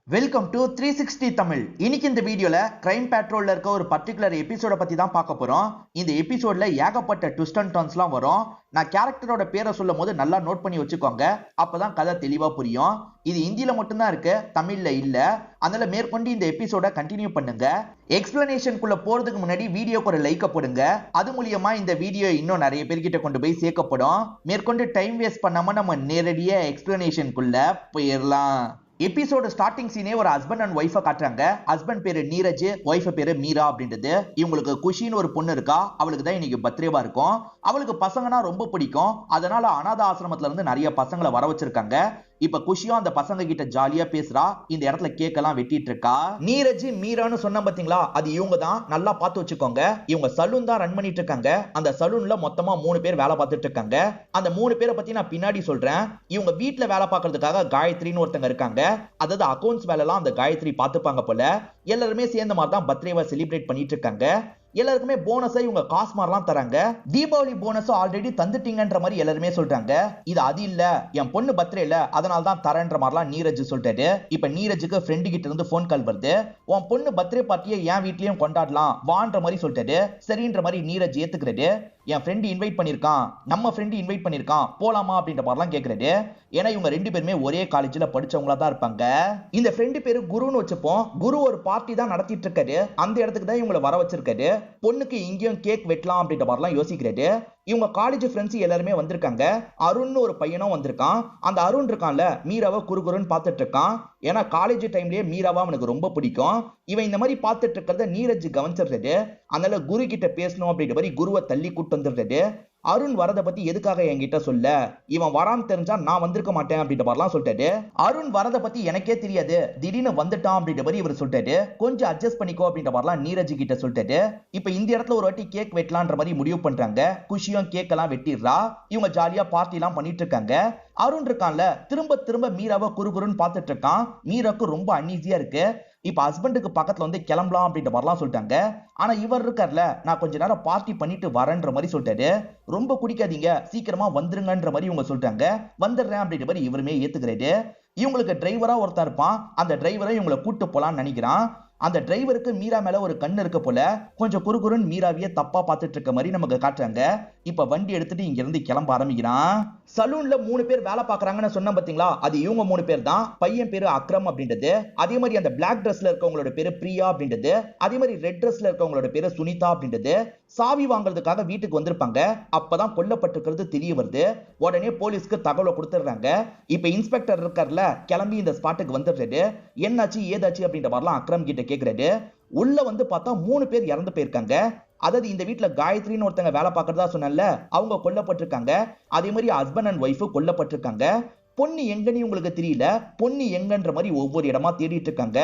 Welcome to 360 Tamil. இன்னைக்கு இந்த வீடியோல கிரைம் பேட்ரோல்ல இருக்க ஒரு பர்டிகுலர் எபிசோட பத்தி தான் பார்க்க போறோம். இந்த எபிசோட்ல ஏகப்பட்ட ட்விஸ்ட் அண்ட் டர்ன்ஸ்லாம் வரும். நான் கேரக்டரோட பேரை சொல்லும் போது நல்லா நோட் பண்ணி வச்சுக்கோங்க, அப்பதான் கதை தெளிவா புரியும். இது ஹிந்தியில மட்டும்தான் இருக்கு, தமிழ்ல இல்ல. அதனால மேற்கொண்டு இந்த எபிசோட கண்டினியூ பண்ணுங்க. எக்ஸ்பிளனேஷனுக்குள்ள போறதுக்கு முன்னாடி வீடியோக்கு ஒரு லைக்க போடுங்க. அது மூலியமா இந்த வீடியோ இன்னும் நிறைய பேர்கிட்ட கொண்டு போய் சேர்க்கப்படும். மேற்கொண்டு டைம் வேஸ்ட் பண்ணாம நம்ம நேரடியா எக்ஸ்பிளனேஷனுக்குள்ள போயிடலாம். எபிசோட ஸ்டார்டிங் சீனே ஒரு ஹஸ்பண்ட் அண்ட் ஒய்ஃபை காட்டுறாங்க. ஹஸ்பண்ட் பேரு நீரஜ், ஒய்ஃப் பேரு மீரா அப்படின்றது. இவங்களுக்கு குஷின்னு ஒரு பொண்ணு இருக்கா, அவளுக்கு தான் இன்னைக்கு பர்த்டேவா இருக்கும். அவளுக்கு பசங்கன்னா ரொம்ப பிடிக்கும். அதனால அனாத ஆசிரமத்துல இருந்து நிறைய பசங்களை வர வச்சிருக்காங்க. இப்ப குஷியும் அந்த பசங்க கிட்ட ஜாலியா பேசுறா. இந்த இடத்துல கேக் எல்லாம் வெட்டிட்டு இருக்கா. நீரஜ் மீரான்னு சொன்ன பாத்தீங்களா, அது இவங்க தான். நல்லா பார்த்து வச்சுக்கோங்க. இவங்க சலூன் தான் ரன் பண்ணிட்டு இருக்காங்க. அந்த சலூன்ல மொத்தமா 3 பேர் வேலை பார்த்துட்டு இருக்காங்க. அந்த 3 பேரை பத்தி நான் பின்னாடி சொல்றேன். இவங்க வீட்டுல வேலை பார்க்கறதுக்காக காயத்ரின்னு ஒருத்தங்க இருக்காங்க. அதாவது அக்கௌண்ட்ஸ் வேலை எல்லாம் அந்த காயத்ரி பார்த்துப்பாங்க போல. எல்லாருமே சேர்ந்த மாதிரி தான் பர்த்டேவை செலிப்ரேட் பண்ணிட்டு இருக்காங்க. எல்லாருக்குமே போனஸை இவங்க காசு மாதிரிலாம் தராங்க. தீபாவளி போனஸ் ஆல்ரெடி தந்துட்டீங்கன்ற மாதிரி எல்லாருமே சொல்றாங்க. இது அது இல்ல, என் பொண்ணு பர்த்டே இல்ல, அதனால தான் தரேன்ற மாதிரிலாம் நீரஜ் சொல்லிட்டாரு. இப்ப நீரஜுக்கு ஃப்ரெண்டு கிட்ட இருந்து போன் கால் வருது. உன் பொண்ணு பர்த்டே பார்ட்டியை என் வீட்லயும் கொண்டாடலாம் வான்ற மாதிரி சொல்லிட்டாரு. சரின்ற மாதிரி நீரஜ் ஏத்துக்கிறாரு. என் ஃப்ரெண்டு இன்வைட் பண்ணிருக்கான், நம்ம ஃப்ரெண்டு இன்வைட் பண்ணிருக்கான், போலாமா அப்படின்ற மாதிரிலாம் கேட்கறாரு. ஏன்னா இவங்க 2 பேருமே ஒரே காலேஜ்ல படிச்சவங்களா தான் இருப்பாங்க. இந்த ஃப்ரெண்டு பேரு குருன்னு வச்சுப்போம். குரு ஒரு பார்ட்டி தான் நடத்திட்டு இருக்காரு. அந்த இடத்துக்கு தான் இவங்களை வர வச்சிருக்காரு. பொண்ணுக்கு இங்கேயும் கேக் வெட்டலாம் அப்படின்ற மாதிரிலாம் யோசிக்கிறாரு. இவங்க காலேஜ் ஃப்ரெண்ட்ஸ் எல்லாருமே வந்திருக்காங்க. அருண் ஒரு பையனும் வந்திருக்கான். அந்த அருண் இருக்கான்ல, மீராவை குறுகுறுன்னு பார்த்துட்டு இருக்கான். ஏன்னா காலேஜ் டைம்லயே மீராவா அவனுக்கு ரொம்ப பிடிக்கும். இவன் இந்த மாதிரி பார்த்துட்டு இருக்கிறத நீரஜ் கவனிச்சிடுறது. அதனால குரு கிட்ட பேசணும் அப்படின்ற மாதிரி குருவை தள்ளி கூட்டு வந்துடுறது. அருண் வரத பத்தி எதுக்காக என்கிட்ட சொல்ல, இவன் வரான்னு தெரிஞ்சா நான் வந்திருக்க மாட்டேன் அப்படின்ற மாதிரிலாம் சொல்லிட்டாரு. அருண் வரத பத்தி எனக்கே தெரியாது, திடீர்னு வந்துட்டான் அப்படின்ற மாதிரி இவர் சொல்லிட்டாரு. கொஞ்சம் அட்ஜஸ்ட் பண்ணிக்கோ அப்படின்ற மாதிரிலாம் நீரஜ் கிட்ட சொல்லிட்டாரு. இப்ப இந்த இடத்துல ஒரு வாட்டி கேக் வெட்டலான்ற மாதிரி முடிவு பண்றாங்க. குஷியும் கேக் எல்லாம் வெட்டிடுறா. இவங்க ஜாலியா பார்ட்டி எல்லாம் பண்ணிட்டு இருக்காங்க. அருண் இருக்கான்ல, திரும்ப திரும்ப மீராவை குறுகுறுன்னு பார்த்துட்டு இருக்கான். மீராக்கு ரொம்ப அன்ஈசியா இருக்கு. இப்ப ஹஸ்பண்டுக்கு பக்கத்துல வந்து கிளம்பலாம் அப்படின்ற மாதிரிலாம் சொல்லிட்டாங்க. ஆனா இவர் இருக்கார்ல, நான் கொஞ்ச நேரம் பார்ட்டி பண்ணிட்டு வரேன்ற மாதிரி சொல்லிட்டாரு. ரொம்ப குடிக்காதீங்க, சீக்கிரமா வந்துருங்கன்ற மாதிரி இவங்க சொல்லிட்டாங்க. வந்துடுறேன் அப்படின்ற மாதிரி இவருமே ஏத்துக்கிறாரு. இவங்களுக்கு டிரைவரா ஒருத்தர் இருப்பான். அந்த டிரைவரை இவங்களை கூட்டு போலான்னு நினைக்கிறான். அந்த டிரைவருக்கு மீரா மேல ஒரு கண்ணு இருக்க போல. கொஞ்சம் குறுகுறுன்னு மீராவிய தப்பா பார்த்துட்டு இருக்க மாதிரி நமக்கு காட்டுறாங்க. இப்ப வண்டி எடுத்துட்டு இங்க இருந்து கிளம்ப ஆரம்பிக்கிறான். சலூன்ல 3 பேர் வேலை பாக்குறாங்கன்னு சொன்ன பாத்தீங்களா, அது இவங்க 3 பேர் தான். பையன் பேரு அக்ரம் அப்படின்றது. அதே மாதிரி அந்த பிளாக் ட்ரெஸ்ல இருக்கவங்களோட பேரு பிரியா அப்படின்றது. அதே மாதிரி ரெட் ட்ரெஸ்ல இருக்கவங்களோட பேரு சுனிதா அப்படின்றது. சாவி வாங்குறதுக்காக வீட்டுக்கு வந்திருப்பாங்க. அப்பதான் கொல்லப்பட்டிருக்கிறது தெரிய வருது. உடனே போலீஸ்க்கு தகவலை கொடுத்துடுறாங்க. இப்ப இன்ஸ்பெக்டர் இருக்கார்ல, கிளம்பி இந்த ஸ்பாட்டுக்கு வந்துடுறாரு. என்னாச்சு ஏதாச்சு அப்படின்ற மாதிரிலாம் அக்ரம் கிட்ட கேட்கிறாரு. உள்ள வந்து பார்த்தா 3 பேர் இறந்து போயிருக்காங்க. அதாவது இந்த வீட்டுல காயத்ரின்னு ஒருத்தங்க வேலை பார்க்கறதா சொன்னல, அவங்க கொல்லப்பட்டிருக்காங்க. அதே மாதிரி ஹஸ்பண்ட் அண்ட் ஒய்ஃப் கொல்லப்பட்டிருக்காங்க. பொண்ணு எங்கன்னு உங்களுக்கு தெரியல. பொண்ணு எங்கன்ற மாதிரி ஒவ்வொரு இடமா தேடிட்டு இருக்காங்க.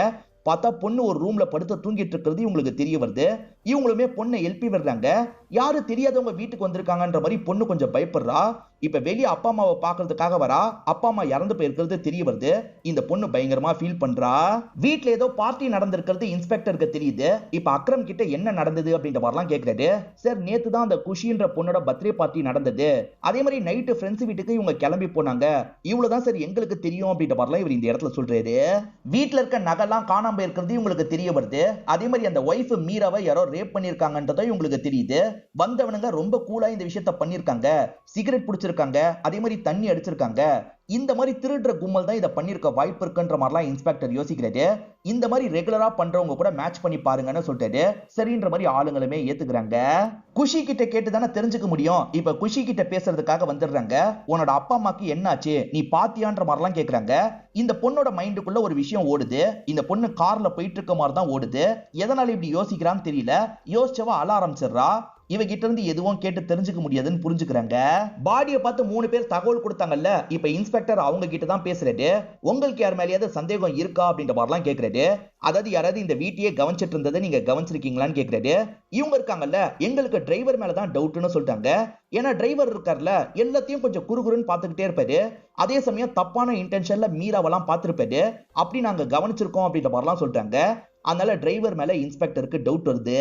பார்த்தா பொண்ணு ஒரு ரூம்ல படுத்து தூங்கிட்டு இருக்கிறது இவங்களுக்கு தெரிய வருது. இவங்களுமே பொண்ணை எழுப்பி விடுறாங்க. யாரு தெரியாதவங்க வீட்டுக்கு வந்திருக்காங்கன்ற மாதிரி பொண்ணு கொஞ்சம் பயப்படுறா. இப்ப வெளியே அப்பா அம்மாவை பாக்குறதுக்காக வரா. அப்பா அம்மா இறந்து போயிருக்கிறது தெரிய வருது. இந்த பொண்ணு பயங்கரமா ஃபீல் பண்றா. வீட்டுல ஏதோ பார்ட்டி நடந்திருக்கிறது இன்ஸ்பெக்டருக்கு தெரியுது. இப்ப அக்ரம் கிட்ட என்ன நடந்தது அப்படின்ற மாதிரிலாம் கேட்கிறாரு. சார், நேத்து தான் அந்த குஷின்ற பொண்ணோட பர்த்டே பார்ட்டி நடந்தது. அதே மாதிரி நைட்டு ஃப்ரெண்ட்ஸ் வீட்டுக்கு இவங்க கிளம்பி போனாங்க. இவ்வளவுதான் சார் எங்களுக்கு தெரியும் அப்படின்ற மாதிரிலாம் இவர் இந்த இடத்துல சொல்றாரு. வீட்டுல இருக்க நகைலாம் காணாம இருக்கிறது இவங்களுக்கு தெரிய வருது. அதே மாதிரி அந்த ஒய்ஃப் மீராவை யாரோ ரேப் பண்ணிருக்காங்கன்றதோ இவங்களுக்கு தெரியுது. வந்தவனுங்க ரொம்ப கூலா இந்த விஷயத்த பண்ணிருக்காங்க. சிகரெட் பிடிச்சிருக்காங்க, அதே மாதிரி தண்ணி அடிச்சிருக்காங்க. இந்த மாதிரி திருடுற கும்பல் தான் இதை பண்ணிருக்க வாய்ப்பு இருக்குன்ற மாதிரிலாம் இன்ஸ்பெக்டர் யோசிக்கிறாரு. இந்த மாதிரி ரெகுலரா பண்றவங்க கூட மேட்ச் பண்ணி பாருங்கன்னு சொல்லிட்டாரு. சரின்ற மாதிரி ஆளுங்களுமே ஏத்துக்கிறாங்க. குஷி கிட்ட கேட்டு தானே தெரிஞ்சுக்க முடியும். இப்ப குஷி கிட்ட பேசுறதுக்காக வந்துடுறாங்க. உன்னோட அப்பா அம்மாக்கு என்னாச்சு, நீ பாத்தியான்ற மாதிரிலாம் கேக்குறாங்க. இந்த பொண்ணோட மைண்டுக்குள்ள ஒரு விஷயம் ஓடுது. இந்த பொண்ணு கார்ல போயிட்டு இருக்க மாதிரி தான் ஓடுது. எதனால இப்படி யோசிக்கிறான்னு தெரியல. யோசிச்சவா அழ ஆரம்பிச்சிடுறா. இவகிட்ட இருந்து எதுவும் கேட்டு தெரிஞ்சுக்க முடியாதுன்னு புரிஞ்சுக்கிறாங்க. பாடியை பார்த்து 3 பேர் தகவல் கொடுத்தாங்கல்ல, இப்ப இன்ஸ்பெக்டர் அவங்க கிட்ட தான் பேசுறாரு. உங்களுக்கு யார் மேலேயாவது சந்தேகம் இருக்கா அப்படின்ற மாதிரிலாம் கேட்கறாரு. அதாவது யாராவது இந்த வீட்டையே கவனிச்சிட்டு இருந்ததை நீங்க கவனிச்சிருக்கீங்களான்னு கேட்கறாரு. இவங்க இருக்காங்கல்ல, எங்களுக்கு டிரைவர் மேலதான் டவுட்னு சொல்லிட்டாங்க. ஏன்னா டிரைவர் இருக்கார்ல, எல்லாத்தையும் கொஞ்சம் குறுகுறுன்னு பார்த்துக்கிட்டே இருப்பாரு. அதே சமயம் தப்பான இன்டென்ஷன்ல மீராவெல்லாம் பார்த்திருப்பாரு. அப்படி நாங்க கவனிச்சிருக்கோம் அப்படின்ற மாதிரிலாம் சொல்லிட்டாங்க. அதனால டிரைவர் மேல இன்ஸ்பெக்டருக்கு டவுட் வருது.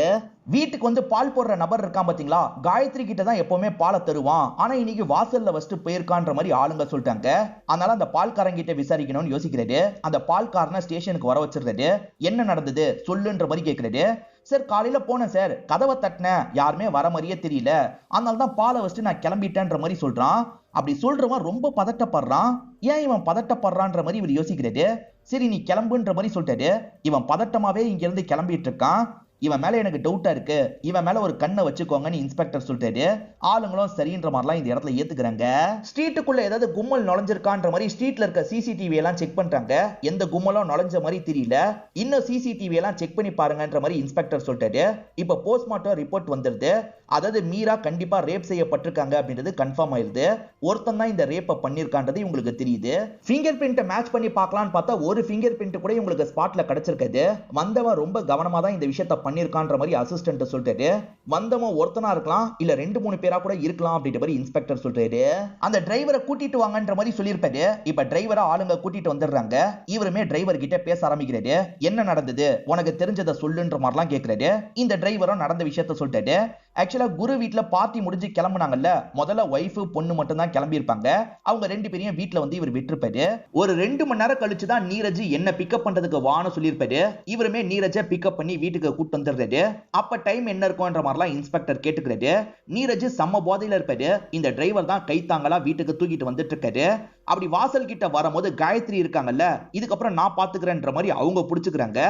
வீட்டுக்கு வந்து பால் போடுற நபர் இருக்கான் பாத்தீங்களா, காயத்ரி கிட்ட தான் எப்பவுமே பாலை தருவான், ஆனா இன்னைக்கு வாசல்ல வச்சுட்டு போயிருக்கான்ற மாதிரி ஆளுங்க சொல்லிட்டாங்க. அதனால அந்த பால்காரங்கிட்ட விசாரிக்கணும்னு யோசிக்கிறது. அந்த பால்காரனை ஸ்டேஷனுக்கு வர வச்சிருக்காரு. என்ன நடந்தது சொல்லுன்ற மாதிரி கேட்கிறது. சார் காலையில போனேன் சார், கதவை தட்டினேன், யாருமே வர மாதிரியே தெரியல, அதனால தான் பாலை வச்சுட்டு நான் கிளம்பிட்டேன்ற மாதிரி சொல்றான். அப்படி சொல்றவன் ரொம்ப பதட்டப்படுறான். ஏன் இவன் பதட்டப்படுறான்ற மாதிரி இவர் யோசிக்கிறது. சரி நீ கிளம்புன்ற மாதிரி சொல்லிட்டாரு. இவன் பதட்டமாவே இங்க இருந்து கிளம்பிட்டு இருக்கான். இவன் மேல எனக்கு டவுட்டா இருக்கு, இவன் மேல ஒரு கண்ணை வச்சுக்கோங்கன்னு இன்ஸ்பெக்டர் சொல்லிட்டாரு. ஆளுங்களும் சரின்ற மாதிரிலாம் இந்த இடத்துல ஏத்துக்கிறாங்க. ஸ்ட்ரீட்டுக்குள்ள ஏதாவது கும்பல் நுழைஞ்சிருக்கான்ற மாதிரி ஸ்ட்ரீட்ல இருக்க சிசிடிவி எல்லாம் செக் பண்றாங்க. எந்த கும்பலும் நுழைஞ்ச மாதிரி தெரியல. இன்னும் சிசிடிவி எல்லாம் செக் பண்ணி பாருங்கன்ற மாதிரி இன்ஸ்பெக்டர் சொல்லிட்டாரு. இப்ப போஸ்ட்மார்ட்டம் ரிப்போர்ட் வந்துருது. அதாவது மீரா கண்டிப்பா ரேப் செய்யப்பட்டிருக்காங்க அப்படின்றது கன்ஃபார்ம் ஆயிருது. ஒருத்தன் தான் இந்த ரேப்பை பண்ணிருக்கான்றது உங்களுக்கு தெரியுது. ஃபிங்கர் பிரிண்ட் மேட்ச் பண்ணி பார்க்கலாம்னு பார்த்தா ஒரு ஃபிங்கர் பிரிண்ட் கூட உங்களுக்கு ஸ்பாட்ல கிடைச்சிருக்காது. வந்தவன் ரொம்ப கவனமா தான் இந்த விஷயத்தை பண்ணிருக்கான்ற மாதிரி அசிஸ்டன்ட் சொல்லிட்டாரு. வந்தவன் ஒருத்தனா இருக்கலாம், இல்ல 2-3 பேரா கூட இருக்கலாம் அப்படின்ற மாதிரி இன்ஸ்பெக்டர் சொல்றாரு. அந்த டிரைவரை கூட்டிட்டு வாங்கன்ற மாதிரி சொல்லியிருப்பாரு. இப்ப டிரைவரை ஆளுங்க கூட்டிட்டு வந்துடுறாங்க. இவருமே டிரைவர் கிட்ட பேச ஆரம்பிக்கிறாரு. என்ன நடந்தது, உனக்கு தெரிஞ்சதை சொல்லுன்ற மாதிரிலாம் கேட்கிறாரு. இந்த டிரைவரும் நடந்த விஷயத்த சொல்லிட்டாரு. ஆக்சுவலா குரு வீட்ல பார்ட்டி முடிஞ்சு கிளம்புனாங்கல்ல, முதல்ல ஒய்ஃப் பொண்ணு மட்டும் தான் கிளம்பி இருப்பாங்க. அவங்க 2 பேரையும் வீட்ல வந்து இவர் விட்டுருப்பாரு. ஒரு 2 மணி நேரம் கழிச்சு தான் நீரஜ் என்ன பிக்கப் பண்றதுக்கு வான்னு சொல்லியிருப்பாரு. இவருமே நீரஜை பிக்கப் பண்ணி வீட்டுக்கு கூட்டு வந்துடுறாரு. அப்ப டைம் என்ன இருக்கும்ன்ற மாதிரிலாம் இன்ஸ்பெக்டர் கேட்டுக்கிறாரு. நீரஜ் செம்ம போதையில இருப்பாரு. இந்த டிரைவர் தான் கைத்தாங்களா வீட்டுக்கு தூக்கிட்டு வந்துட்டு இருக்காரு. அப்படி வாசல் கிட்ட வரும்போது காயத்ரி இருக்காங்கல்ல, இதுக்கப்புறம் நான் பாத்துக்கிறேன்ற மாதிரி அவங்க புடிச்சுக்கிறாங்க.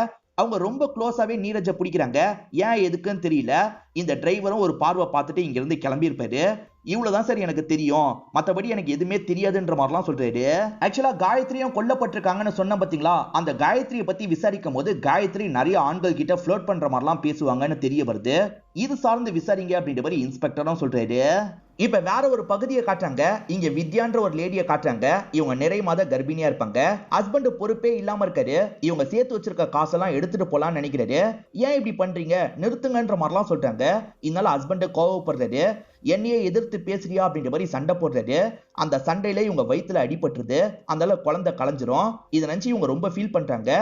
அவங்க ரொம்ப க்ளோஸாவே நீரஜை பிடிக்கிறாங்க. ஏன் எதுக்குன்னு தெரியல. இந்த டிரைவரும் ஒரு பார்வை பார்த்துட்டு இங்க இருந்து கிளம்பி இருப்பாரு. இவ்வளவுதான் சார் எனக்கு தெரியும், மத்தபடி எனக்கு எதுவுமே தெரியாதுன்ற மாதிரிலாம் சொல்றாரு. ஆக்சுவலா காயத்ரியும் கொல்லப்பட்டிருக்காங்கன்னு சொன்ன பாத்தீங்களா, அந்த காயத்ரியை பத்தி விசாரிக்கும் போது காயத்ரி நிறைய ஆண்கள் கிட்ட ஃப்ளோட் பண்ற மாதிரிலாம் பேசுவாங்கன்னு தெரிய வருது. இது சார்ந்து விசாரிங்க அப்படின்ற மாதிரி இன்ஸ்பெக்டரும் சொல்றாரு. இப்ப வேற ஒரு பகுதியை காட்டுறாங்க. இங்க வித்யான்ற ஒரு லேடியை காட்டுறாங்க. இவங்க நிறைய மாத கர்ப்பிணியா இருப்பாங்க. ஹஸ்பண்ட் பொறுப்பே இல்லாம இருக்காரு. இவங்க சேர்த்து வச்சிருக்க காசெல்லாம் எடுத்துட்டு போலாம்னு நினைக்கிறாரு. ஏன் இப்படி பண்றீங்க, நிறுத்துங்கன்ற மாதிரிலாம் சொல்றாங்க. இதனால ஹஸ்பண்ட் கோவப்படுறாரு. என்னையே எதிர்த்து பேசுறியா அப்படின்ற மாதிரி சண்டை போடுறாரு. அந்த சண்டையில இவங்க வயித்துல அடிபட்டுருது. அதனால குழந்தை கலைஞ்சிரும். இதை நினைச்சு இவங்க ரொம்ப ஃபீல் பண்றாங்க.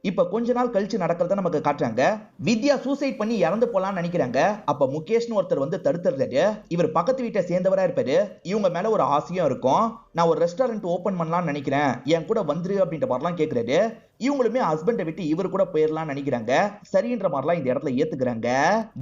இப்ப கொஞ்ச நாள் கழிச்சு நடக்கிறத நமக்கு காட்டுறாங்க. வித்யா சூசைட் பண்ணி இறந்து போலாம்னு நினைக்கிறாங்க. அப்ப முகேஷ்னு ஒருத்தர் வந்து தடுத்துறாரு. இவர் பக்கத்து வீட்டை சேர்ந்தவரா இருப்பாரு. இவங்க மேல ஒரு ஆசையும் இருக்கும். நான் ஒரு ரெஸ்டாரண்ட் ஓபன் பண்ணலாம்னு நினைக்கிறேன், என் கூட வந்துரு அப்படின்ற மாதிரிலாம் கேட்கிறாரு. இவங்களுமே ஹஸ்பண்டை விட்டு இவர் கூட போயிடலாம்னு நினைக்கிறாங்க. சரின்ற மாதிரிலாம் இந்த இடத்துல ஏத்துக்கிறாங்க.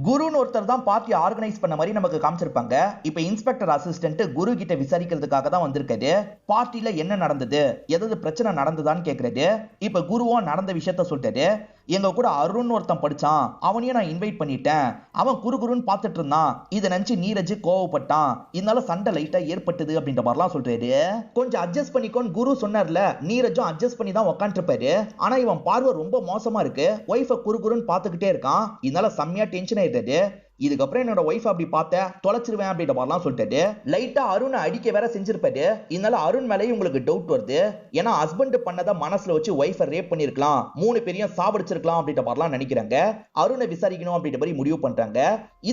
குருன்னு ஒருத்தர் தான் பார்ட்டி ஆர்கனைஸ் பண்ண மாதிரி நமக்கு காமிச்சிருப்பாங்க. இப்ப இன்ஸ்பெக்டர் அசிஸ்டன்ட் குரு கிட்ட விசாரிக்கிறதுக்காக தான் வந்திருக்காரு. பார்ட்டில என்ன நடந்தது, ஏதாவது பிரச்சனை நடந்ததான்னு கேட்கிறாரு. இப்ப குருவும் நடந்த விஷயத்த சொல்லிட்டாரு. எங்க கூட அருண் ஒருத்தன் படிச்சான், அவனையும் நான் இன்வைட் பண்ணிட்டேன். அவன் குறுகுறுன்னு பார்த்துட்டு இருந்தான். இதை நினைச்சு நீரஜ் கோவப்பட்டான். இதனால சண்டை லைட்டா ஏற்பட்டது அப்படின்ற மாதிரிலாம் சொல்றாரு. கொஞ்சம் அட்ஜஸ்ட் பண்ணிக்கோன்னு குரு சொன்னார்ல, நீரஜும் அட்ஜஸ்ட் பண்ணி தான் உட்காந்துருப்பாரு. ஆனா இவன் பார்வை ரொம்ப மோசமா இருக்கு. ஒய்ஃபை குறுகுறுன்னு பார்த்துக்கிட்டே இருக்கான். இதனால செம்மையா டென்ஷன் ஆயிட்டாரு. இதுக்கப்புறம் என்னோட ஒய்ஃப் அப்படி பார்த்த தொலைச்சிருவேன் அப்படின்ற மாதிரிலாம் சொல்லிட்டாரு. லைட்டா அருணை அடிக்க வேற செஞ்சிருப்பாரு. இதனால அருண் மேலேயும் உங்களுக்கு டவுட் வருது. ஏன்னா ஹஸ்பண்ட் பண்ணதை மனசுல வச்சு ஒய்ஃபை ரேப் பண்ணிருக்கலாம், 3 பேரையும் சாவடிச்சிருக்கலாம் அப்படின்ற மாதிரிலாம் நினைக்கிறாங்க. அருணை விசாரிக்கணும் அப்படின்ற மாதிரி முடிவு பண்றாங்க.